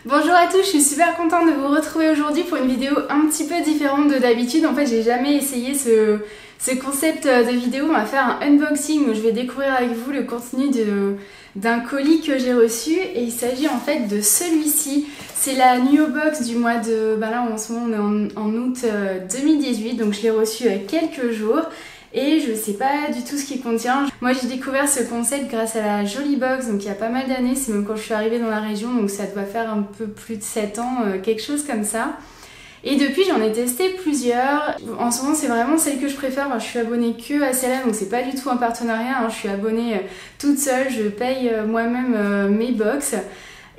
Bonjour à tous, je suis super contente de vous retrouver aujourd'hui pour une vidéo un petit peu différente de d'habitude. En fait, j'ai jamais essayé ce concept de vidéo. On va faire un unboxing où je vais découvrir avec vous le contenu d'un colis que j'ai reçu. Et il s'agit en fait de celui-ci. C'est la Nuo Box du mois de... là en ce moment on est en août 2018, donc je l'ai reçu il y a quelques jours. Et je sais pas du tout ce qu'il contient. Moi j'ai découvert ce concept grâce à la Jolie Box, donc il y a pas mal d'années, c'est même quand je suis arrivée dans la région, donc ça doit faire un peu plus de 7 ans, quelque chose comme ça. Et depuis j'en ai testé plusieurs. En ce moment c'est vraiment celle que je préfère. Moi, je suis abonnée que à celle-là, donc c'est pas du tout un partenariat, hein. Je suis abonnée toute seule, je paye moi-même mes box.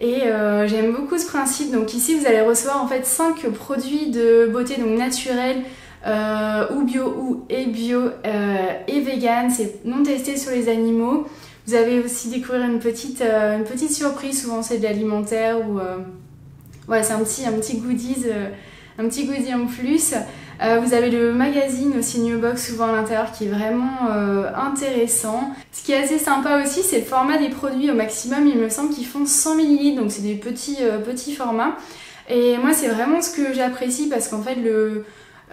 Et j'aime beaucoup ce principe. Donc ici vous allez recevoir en fait 5 produits de beauté donc naturels, ou bio et vegan, c'est non testé sur les animaux. Vous avez aussi découvert une petite surprise, souvent c'est de l'alimentaire ou ouais, c'est un petit goodies, un petit goodie en plus. Vous avez le magazine aussi Nuo Box souvent à l'intérieur qui est vraiment intéressant. Ce qui est assez sympa aussi, c'est le format des produits. Au maximum il me semble qu'ils font 100 ml, donc c'est des petits formats. Et moi c'est vraiment ce que j'apprécie parce qu'en fait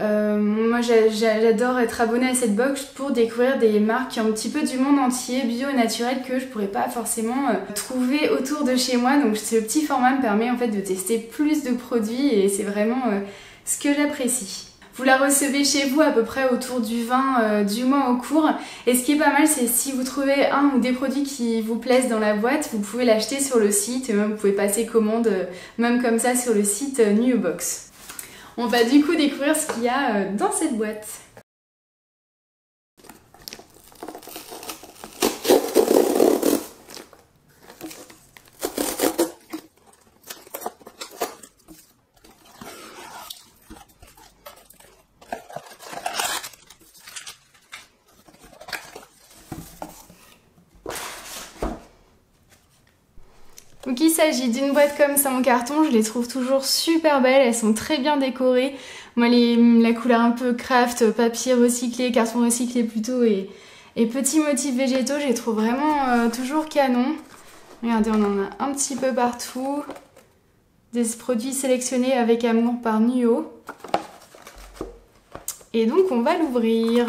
moi j'adore être abonnée à cette box pour découvrir des marques un petit peu du monde entier, bio et naturel, que je pourrais pas forcément trouver autour de chez moi. Donc ce petit format me permet en fait de tester plus de produits et c'est vraiment ce que j'apprécie. Vous la recevez chez vous à peu près autour du 20 du mois en cours. Et ce qui est pas mal, c'est si vous trouvez un ou des produits qui vous plaisent dans la boîte, vous pouvez l'acheter sur le site et même vous pouvez passer commande même comme ça sur le site Nuo Box. On va du coup découvrir ce qu'il y a dans cette boîte. Donc il s'agit d'une boîte comme ça en carton, je les trouve toujours super belles, elles sont très bien décorées. Moi la couleur un peu craft, papier recyclé, carton recyclé plutôt et petits motifs végétaux, je les trouve vraiment toujours canon. Regardez, on en a un petit peu partout. Des produits sélectionnés avec amour par Nuo. Et donc on va l'ouvrir.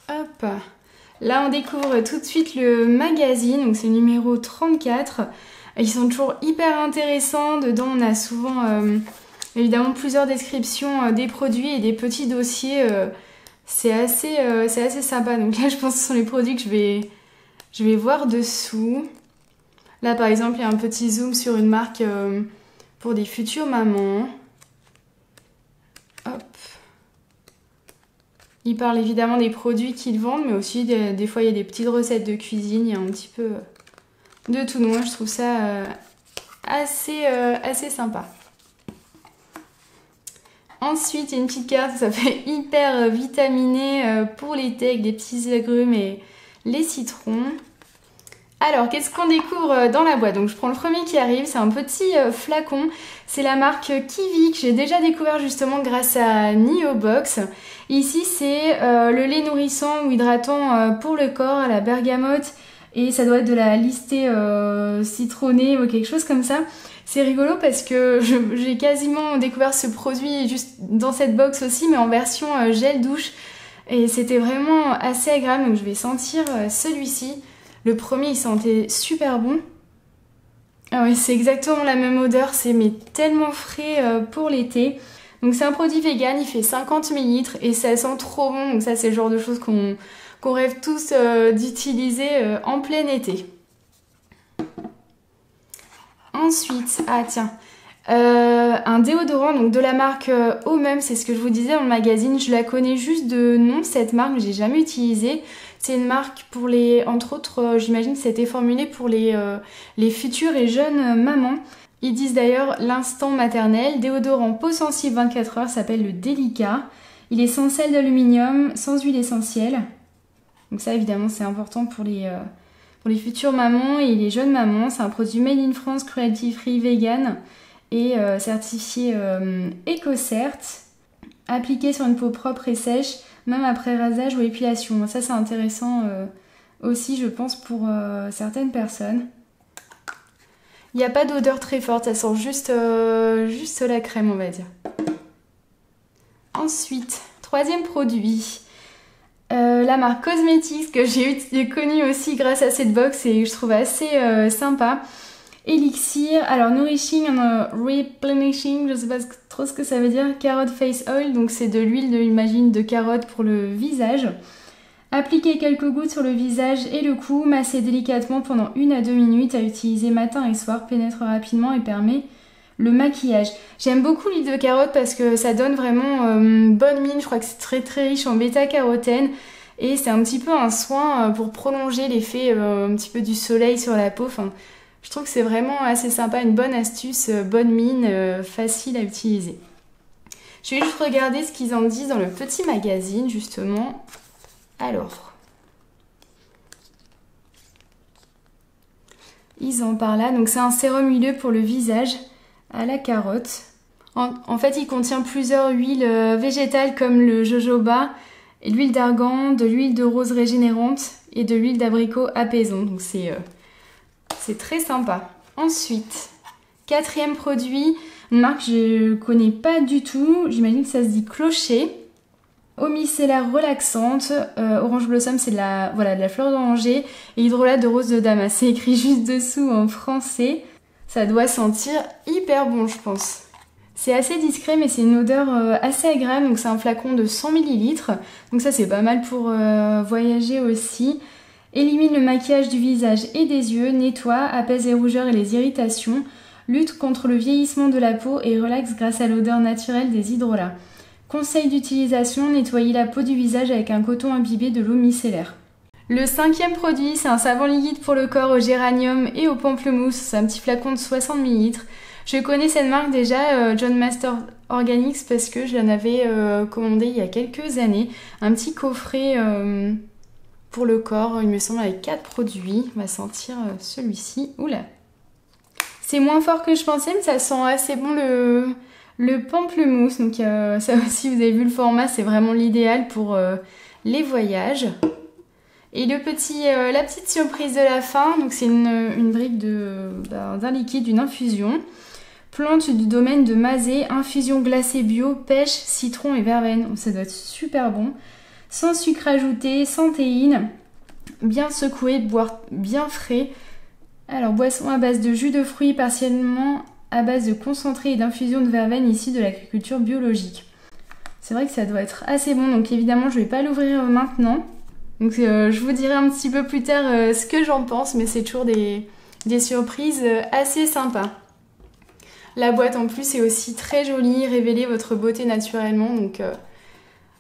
Hop. Là on découvre tout de suite le magazine, donc c'est numéro 34. Ils sont toujours hyper intéressants. Dedans on a souvent évidemment plusieurs descriptions des produits et des petits dossiers. C'est assez sympa. Donc là je pense que ce sont les produits que je vais voir dessous. Là par exemple il y a un petit zoom sur une marque pour des futures mamans. Hop. Ils parlent évidemment des produits qu'ils vendent, mais aussi des fois il y a des petites recettes de cuisine, il y a un petit peu de tout. Donc moi je trouve ça assez sympa. Ensuite, il y a une petite carte, ça fait hyper vitaminé pour l'été avec des petits agrumes et les citrons. Alors, qu'est-ce qu'on découvre dans la boîte? Donc je prends le premier qui arrive, c'est un petit flacon. C'est la marque Kiwi que j'ai déjà découvert justement grâce à Nuo Box. Ici, c'est le lait nourrissant ou hydratant pour le corps à la bergamote. Et ça doit être de la listée citronnée ou quelque chose comme ça. C'est rigolo parce que j'ai quasiment découvert ce produit juste dans cette box aussi, mais en version gel douche. Et c'était vraiment assez agréable, donc je vais sentir celui-ci. Le premier il sentait super bon. Ah oui, c'est exactement la même odeur, c'est mais tellement frais pour l'été. Donc c'est un produit vegan, il fait 50 ml et ça sent trop bon. Donc ça c'est le genre de choses qu'on rêve tous d'utiliser en plein été. Ensuite, ah tiens, un déodorant donc de la marque Omem, c'est ce que je vous disais dans le magazine. Je la connais juste de nom, cette marque, mais j'ai jamais utilisé. C'est une marque pour les, entre autres, j'imagine que c'était formulé pour les futures et jeunes mamans. Ils disent d'ailleurs l'instant maternel, déodorant peau sensible 24 heures, s'appelle le Délicat. Il est sans sel d'aluminium, sans huile essentielle. Donc ça évidemment c'est important pour les futures mamans et les jeunes mamans. C'est un produit made in France, cruelty free, vegan et certifié EcoCert. appliqué sur une peau propre et sèche, même après rasage ou épilation. Ça c'est intéressant aussi je pense pour certaines personnes. Il n'y a pas d'odeur très forte, ça sent juste la crème on va dire. Ensuite, troisième produit, la marque Cosmetics que j'ai connue aussi grâce à cette box et je trouve assez sympa. Elixir, alors Nourishing and Replenishing, je sais pas trop ce que ça veut dire, Carrot Face Oil, donc c'est de l'huile j'imagine de carotte pour le visage. Appliquez quelques gouttes sur le visage et le cou, massez délicatement pendant 1 à 2 minutes, à utiliser matin et soir, pénètre rapidement et permet le maquillage. J'aime beaucoup l'huile de carotte parce que ça donne vraiment bonne mine, je crois que c'est très très riche en bêta-carotène et c'est un petit peu un soin pour prolonger l'effet un petit peu du soleil sur la peau. Enfin, je trouve que c'est vraiment assez sympa, une bonne astuce, bonne mine, facile à utiliser. Je vais juste regarder ce qu'ils en disent dans le petit magazine justement. Alors, ils en parlent là, donc c'est un sérum huileux pour le visage à la carotte. En fait, il contient plusieurs huiles végétales comme le jojoba, l'huile d'argan, de l'huile de rose régénérante et de l'huile d'abricot apaisant. Donc c'est très sympa. Ensuite, quatrième produit, une marque que je connais pas du tout, j'imagine que ça se dit Clocher. Eau micellaire relaxante, orange blossom c'est de la fleur d'oranger et hydrolat de rose de damas. C'est écrit juste dessous en français. Ça doit sentir hyper bon je pense. C'est assez discret mais c'est une odeur assez agréable, donc c'est un flacon de 100 ml. Donc ça c'est pas mal pour voyager aussi. Élimine le maquillage du visage et des yeux, nettoie, apaise les rougeurs et les irritations, lutte contre le vieillissement de la peau et relaxe grâce à l'odeur naturelle des hydrolats. Conseil d'utilisation, nettoyer la peau du visage avec un coton imbibé de l'eau micellaire. Le cinquième produit, c'est un savon liquide pour le corps au géranium et au pamplemousse. C'est un petit flacon de 60 ml. Je connais cette marque déjà, John Master Organics, parce que je l'en avais commandé il y a quelques années. Un petit coffret pour le corps, il me semble, avec 4 produits. On va sentir celui-ci. Oula! C'est moins fort que je pensais, mais ça sent assez bon le pamplemousse. Donc ça aussi, vous avez vu le format, c'est vraiment l'idéal pour les voyages. Et la petite surprise de la fin, donc c'est une brique d'un liquide, d'une infusion. Plante du domaine de Mazet, infusion glacée bio, pêche, citron et verveine. Ça doit être super bon. Sans sucre ajouté, sans théine, bien secoué, boire bien frais. Alors, boisson à base de jus de fruits, partiellement à base de concentré et d'infusion de verveine issus de l'agriculture biologique. C'est vrai que ça doit être assez bon, donc évidemment je ne vais pas l'ouvrir maintenant. Donc je vous dirai un petit peu plus tard ce que j'en pense, mais c'est toujours des surprises assez sympas. La boîte en plus est aussi très jolie, révélez votre beauté naturellement, donc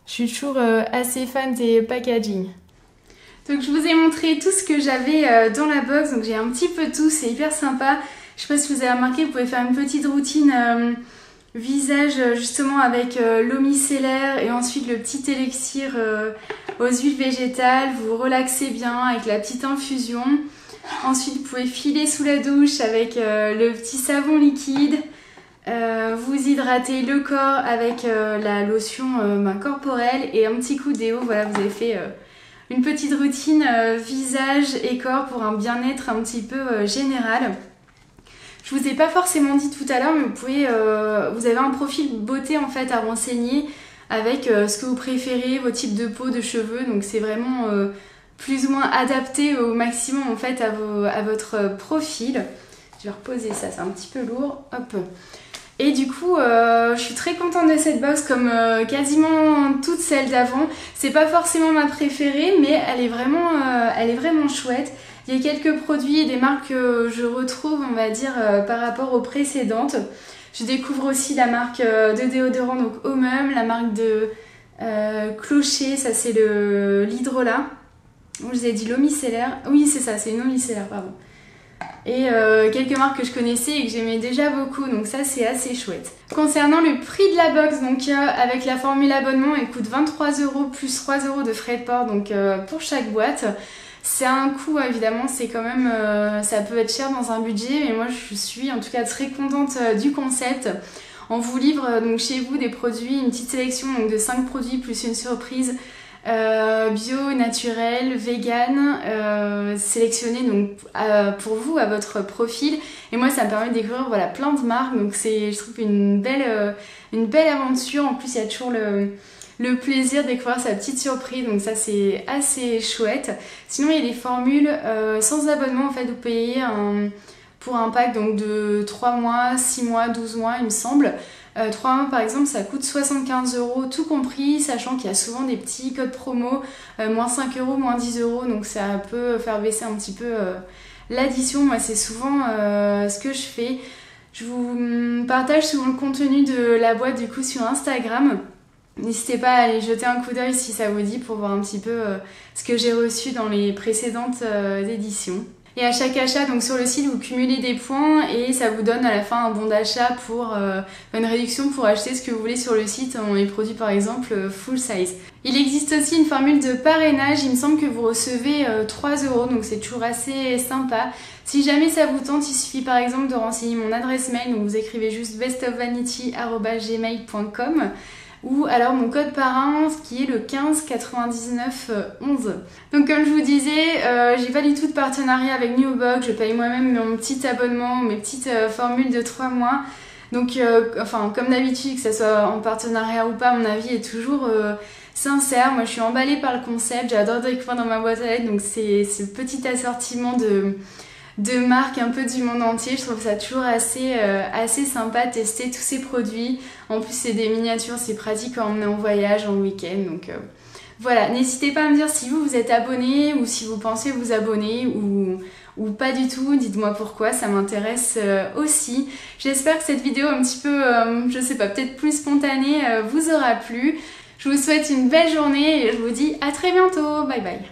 je suis toujours assez fan des packaging. Donc je vous ai montré tout ce que j'avais dans la box, donc j'ai un petit peu tout, c'est hyper sympa. Je sais pas si vous avez remarqué, vous pouvez faire une petite routine visage justement avec l'eau micellaire et ensuite le petit élixir aux huiles végétales. Vous relaxez bien avec la petite infusion. Ensuite vous pouvez filer sous la douche avec le petit savon liquide. Vous hydratez le corps avec la lotion corporelle et un petit coup de déo. Voilà, vous avez fait une petite routine visage et corps pour un bien-être un petit peu général. Je vous ai pas forcément dit tout à l'heure, mais vous avez un profil beauté en fait à renseigner avec ce que vous préférez, vos types de peau, de cheveux. Donc c'est vraiment plus ou moins adapté au maximum en fait à votre profil. Je vais reposer ça, c'est un petit peu lourd. Hop. Et du coup, je suis très contente de cette box comme quasiment toutes celles d'avant. C'est pas forcément ma préférée, mais elle est vraiment chouette. Il y a quelques produits et des marques que je retrouve, on va dire, par rapport aux précédentes. Je découvre aussi la marque de déodorant, donc Homem, la marque de Clocher, ça c'est l'hydrolat. Je vous ai dit l'eau micellaire. Oui, c'est ça, c'est une eau micellaire, pardon. Et quelques marques que je connaissais et que j'aimais déjà beaucoup, donc ça c'est assez chouette. Concernant le prix de la box, donc avec la formule abonnement, elle coûte 23 € plus 3 € de frais de port donc pour chaque boîte. C'est un coût évidemment, c'est quand même, ça peut être cher dans un budget, mais moi je suis en tout cas très contente du concept. On vous livre donc chez vous des produits, une petite sélection donc de 5 produits plus une surprise bio, naturel, vegan, sélectionné donc pour vous, à votre profil. Et moi ça me permet de découvrir voilà, plein de marques, donc c'est je trouve une belle aventure. En plus il y a toujours le plaisir de découvrir sa petite surprise, donc ça c'est assez chouette. Sinon il y a des formules sans abonnement, en fait vous payez pour un pack donc de 3 mois, 6 mois, 12 mois il me semble. 3 mois par exemple ça coûte 75 € tout compris, sachant qu'il y a souvent des petits codes promo, moins 5 €, moins 10 €, donc ça peut faire baisser un petit peu l'addition. Moi c'est souvent ce que je fais. Je vous partage souvent le contenu de la boîte du coup sur Instagram. N'hésitez pas à aller jeter un coup d'œil si ça vous dit pour voir un petit peu ce que j'ai reçu dans les précédentes éditions. Et à chaque achat, donc sur le site, vous cumulez des points et ça vous donne à la fin un bon d'achat pour une réduction pour acheter ce que vous voulez sur le site. On les produits par exemple full size. Il existe aussi une formule de parrainage, il me semble que vous recevez 3 €, donc c'est toujours assez sympa. Si jamais ça vous tente, il suffit par exemple de renseigner mon adresse mail, donc vous écrivez juste bestofvanity@gmail.com. ou alors mon code parrain qui est le 15 99 11. Donc comme je vous disais, j'ai pas du tout de partenariat avec Newbox, je paye moi-même mon petit abonnement, mes petites formules de 3 mois. Donc enfin comme d'habitude, que ça soit en partenariat ou pas, mon avis est toujours sincère. Moi je suis emballée par le concept, j'adore découvrir dans ma boîte à lettres, donc c'est ce petit assortiment de marques un peu du monde entier. Je trouve ça toujours assez sympa de tester tous ces produits. En plus c'est des miniatures, c'est pratique quand on est en voyage, en week-end. Donc voilà, n'hésitez pas à me dire si vous êtes abonné ou si vous pensez vous abonner ou pas du tout. Dites-moi pourquoi, ça m'intéresse aussi. J'espère que cette vidéo un petit peu, je sais pas, peut-être plus spontanée vous aura plu. Je vous souhaite une belle journée et je vous dis à très bientôt. Bye bye.